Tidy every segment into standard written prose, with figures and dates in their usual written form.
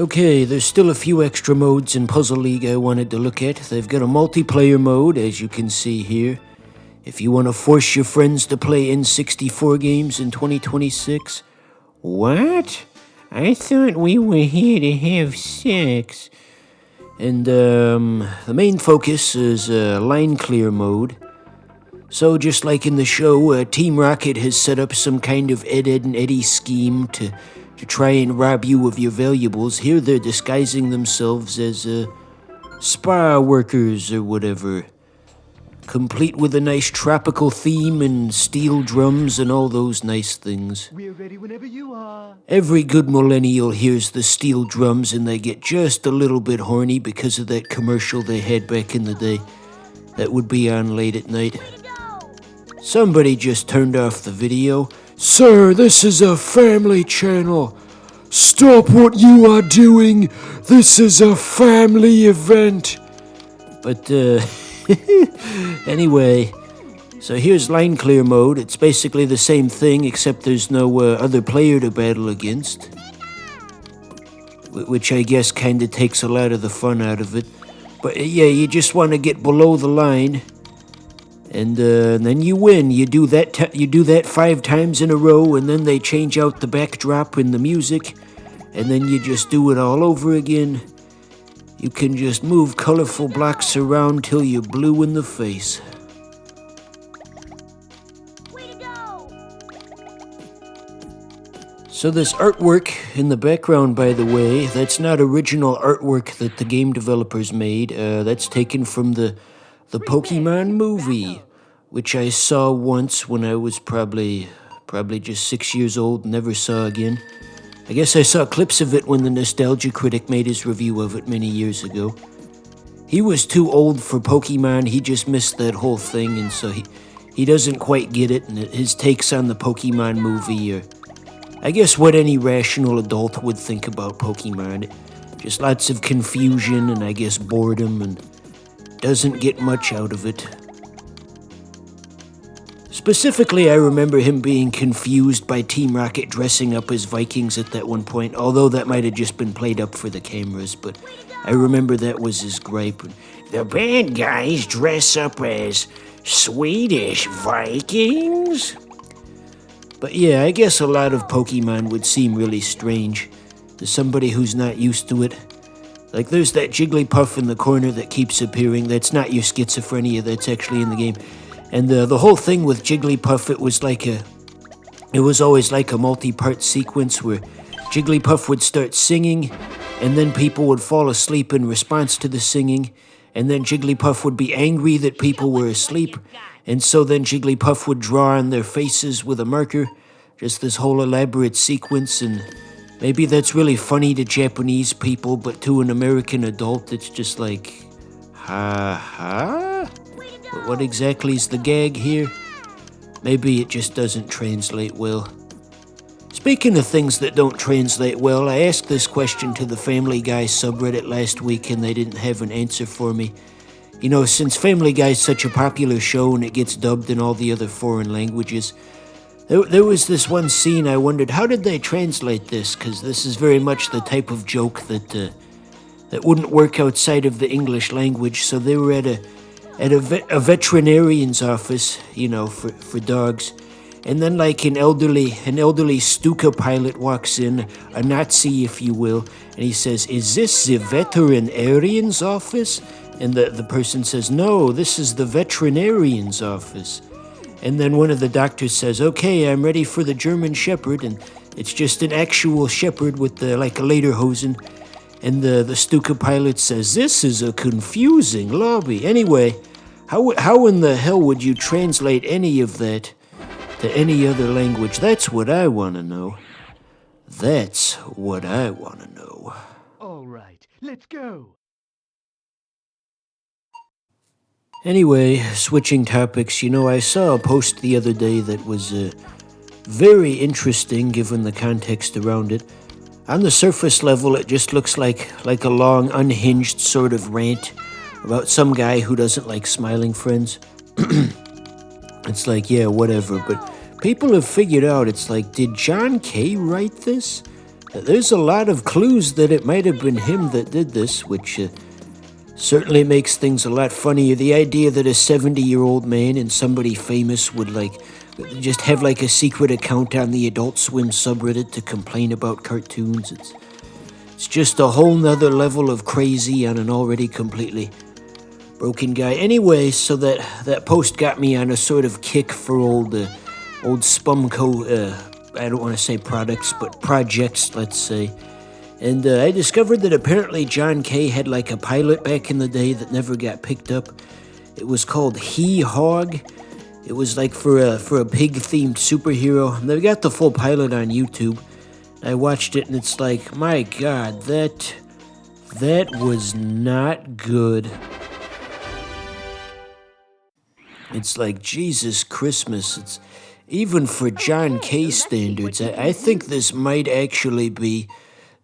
Okay, there's still a few extra modes in Puzzle League I wanted to look at. They've got a multiplayer mode, as you can see here. If you want to force your friends to play N64 games in 2026. What? I thought we were here to have sex. And, the main focus is line clear mode. So just like in the show, Team Rocket has set up some kind of Ed, Edd and Eddy scheme to try and rob you of your valuables. Here they're disguising themselves as spa workers or whatever, complete with a nice tropical theme and steel drums and all those nice things. We're ready whenever you are. Every good millennial hears the steel drums and they get just a little bit horny because of that commercial they had back in the day that would be on late at night. Somebody just turned off the video. Sir, this is a family channel. Stop what you are doing. This is a family event. But, anyway, so here's line clear mode. It's basically the same thing, except there's no other player to battle against. Which I guess kinda takes a lot of the fun out of it. But yeah, you just want to get below the line. And then you win. You do that 5 times in a row, and then they change out the backdrop and the music, and then you just do it all over again. You can just move colorful blocks around till you're blue in the face. Way to go! So this artwork in the background, by the way, that's not original artwork that the game developers made. That's taken from the Pokémon movie, which I saw once when I was probably just 6 years old, never saw again. I guess I saw clips of it when the Nostalgia Critic made his review of it many years ago. He was too old for Pokémon, he just missed that whole thing, and so he doesn't quite get it, and his takes on the Pokémon movie are, I guess, what any rational adult would think about Pokémon. Just lots of confusion and I guess boredom, and doesn't get much out of it. Specifically, I remember him being confused by Team Rocket dressing up as Vikings at that one point, although that might have just been played up for the cameras, but I remember that was his gripe. The bad guys dress up as Swedish Vikings? But yeah, I guess a lot of Pokemon would seem really strange to somebody who's not used to it. Like, there's that Jigglypuff in the corner that keeps appearing. That's not your schizophrenia, that's actually in the game. And the whole thing with Jigglypuff, it was always like a multi-part sequence where Jigglypuff would start singing, and then people would fall asleep in response to the singing, and then Jigglypuff would be angry that people were asleep, and so then Jigglypuff would draw on their faces with a marker. Just this whole elaborate sequence, and maybe that's really funny to Japanese people, but to an American adult, it's just like, ha? What exactly is the gag here? Maybe it just doesn't translate well. Speaking of things that don't translate well, I asked this question to the Family Guy subreddit last week, and they didn't have an answer for me. You know, since Family Guy is such a popular show and it gets dubbed in all the other foreign languages, there was this one scene I wondered, how did they translate this? Because this is very much the type of joke that wouldn't work outside of the English language. So they were at a veterinarian's office, you know, for dogs. And then like an elderly Stuka pilot walks in, a Nazi, if you will, and he says, "Is this the veterinarian's office?" And the person says, "No, this is the veterinarian's office." And then one of the doctors says, "Okay, I'm ready for the German Shepherd," and it's just an actual shepherd with like a lederhosen. And the Stuka pilot says, "This is a confusing lobby." Anyway, how in the hell would you translate any of that to any other language? That's what I want to know. That's what I want to know. All right, let's go. Anyway, switching topics, you know, I saw a post the other day that was very interesting given the context around it. On the surface level, it just looks like a long, unhinged sort of rant about some guy who doesn't like smiling friends. It's like, yeah, whatever, but people have figured out, it's like, did John Kay write this? There's a lot of clues that it might have been him that did this, which certainly makes things a lot funnier. The idea that a 70-year-old man and somebody famous would just have a secret account on the Adult Swim subreddit to complain about cartoons. It's just a whole nother level of crazy on an already completely broken guy. Anyway, so that post got me on a sort of kick for old Spumco, I don't want to say products, but projects, let's say. And I discovered that apparently John Kay had a pilot back in the day that never got picked up. It was called He Hog. It was for a pig-themed superhero. And they got the full pilot on YouTube. I watched it and it's my God, that was not good. It's Jesus Christmas. It's even for John Kay standards. I think this might actually be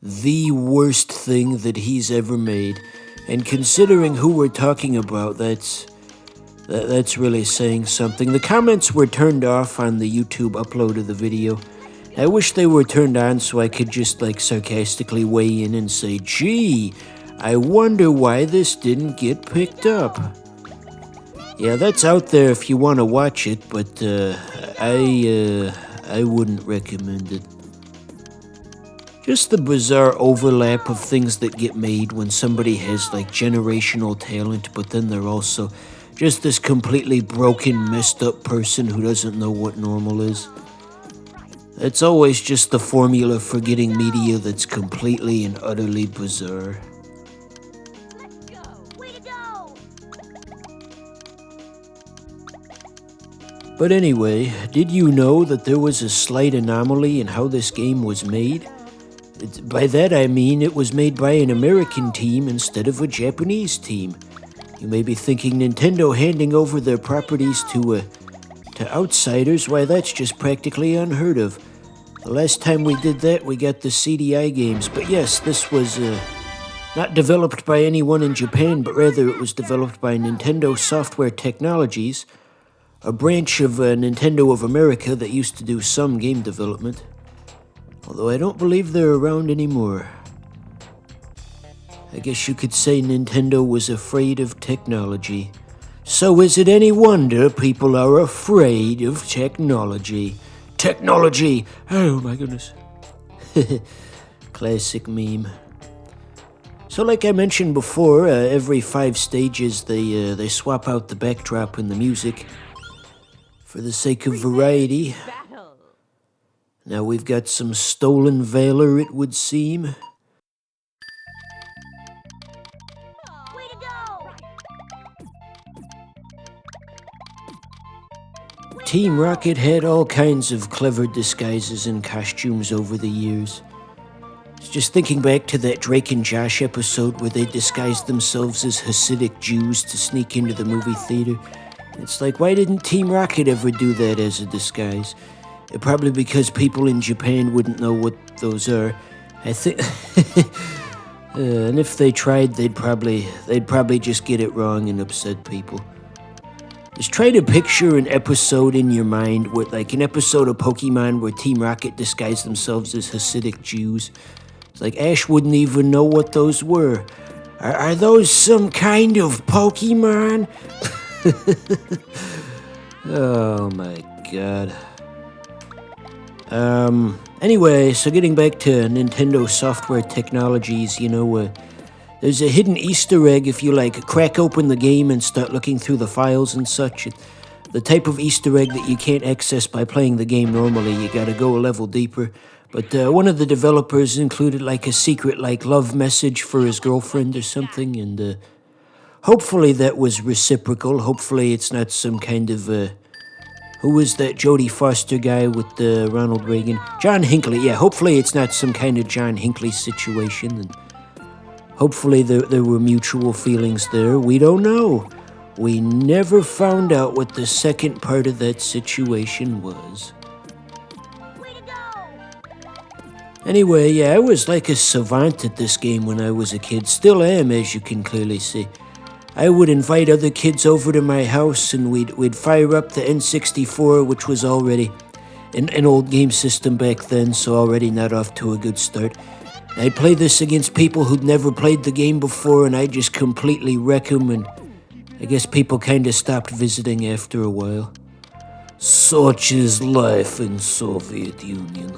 the worst thing that he's ever made. And considering who we're talking about, that's really saying something. The comments were turned off on the YouTube upload of the video. I wish they were turned on so I could just sarcastically weigh in and say, gee, I wonder why this didn't get picked up. Yeah, that's out there if you want to watch it, but I wouldn't recommend it. Just the bizarre overlap of things that get made when somebody has generational talent, but then they're also just this completely broken, messed up person who doesn't know what normal is. It's always just the formula for getting media that's completely and utterly bizarre. Let's go! Way to go! But anyway, did you know that there was a slight anomaly in how this game was made? By that I mean it was made by an American team instead of a Japanese team. You may be thinking Nintendo handing over their properties to outsiders. Why, that's just practically unheard of. The last time we did that, we got the CDI games. But yes, this was not developed by anyone in Japan, but rather it was developed by Nintendo Software Technologies, a branch of Nintendo of America that used to do some game development. Although I don't believe they're around anymore. I guess you could say Nintendo was afraid of technology. So is it any wonder people are afraid of technology? Technology! Oh my goodness. Classic meme. So like I mentioned before, every 5 stages they swap out the backdrop and the music for the sake of variety. Now we've got some stolen valor, it would seem. Way to go! Team Rocket had all kinds of clever disguises and costumes over the years. I was just thinking back to that Drake and Josh episode where they disguised themselves as Hasidic Jews to sneak into the movie theater. It's why didn't Team Rocket ever do that as a disguise? Probably because people in Japan wouldn't know what those are. I think, and if they tried, they'd probably just get it wrong and upset people. Just try to picture an episode in your mind, where, an episode of Pokémon where Team Rocket disguised themselves as Hasidic Jews. It's Ash wouldn't even know what those were. Are those some kind of Pokémon? Oh my God. Anyway, so getting back to Nintendo Software Technologies, there's a hidden Easter egg if you, crack open the game and start looking through the files and such. The type of Easter egg that you can't access by playing the game normally. You gotta go a level deeper. But one of the developers included, a secret, love message for his girlfriend or something, and hopefully that was reciprocal. Hopefully it's not some kind of, who was that Jodie Foster guy with Ronald Reagan? John Hinckley, yeah, hopefully it's not some kind of John Hinckley situation. And hopefully there were mutual feelings there. We don't know. We never found out what the second part of that situation was. Way to go! Anyway, yeah, I was like a savant at this game when I was a kid. Still am, as you can clearly see. I would invite other kids over to my house and we'd fire up the N64, which was already an old game system back then, so already not off to a good start. I'd play this against people who'd never played the game before, and I'd just completely wreck them, and I guess people kinda stopped visiting after a while. Such is life in Soviet Union.